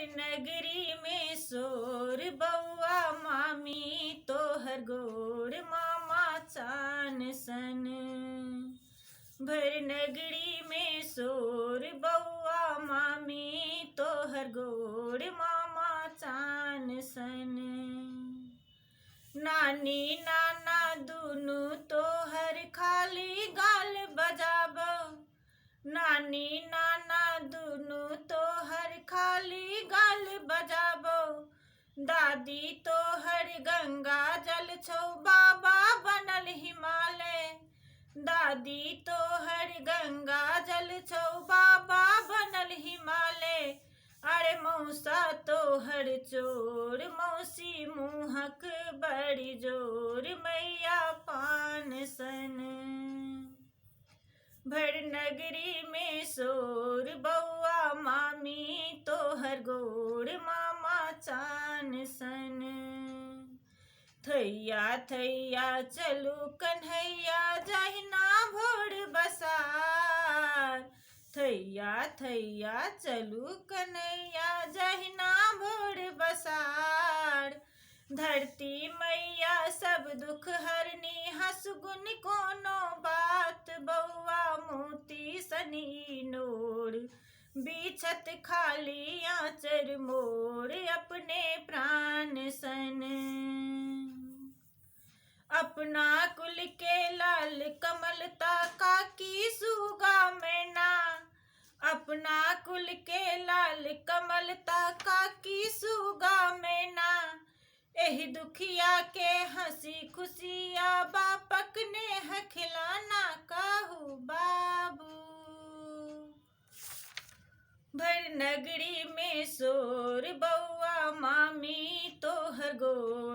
नगरी में शोर बउआ मामी तोहर गोड़ मामा चान सन। भर नगरी में शोर बउआ मामी तोहर गोड़ मामा चान सन। नानी नाना दुनु तोहर खाली गाल बजाबो। नानी नाना दुनु तोहर खाली गाल बजाबो। दादी तोहर गंगा जल छौ बाबा बनल हिमालय। दादी तोहर गंगा जल छौ बाबा बनल हिमालय। अरे मौसा तोहर चोर मौसी मुहक बड़ी जोर मैया पान सन। भर नगरी में शोर बउआ मामी तोहर गोड़ मामा चान सन। थैया थैया चलू कन्हैया जहिना भोर बसार। थैया थैया चलू कन्हैया जहिना भोर बसार। धरती मैया सब दुख हरनी हसगुन कोनो बात बउआ मोती सनी नोर। बिछत खाली आंचर मोर अपने प्राण सन। अपना कुल के लाल कमलता काकी सुगा मैना। अपना कुल के लाल कमलता काकी सुगा मैना। एही दुखिया के हंसी खुशिया बापक ने है खिलाना कहू बाबू। भर नगरी में शोर बउआ मामी तोहर गोड़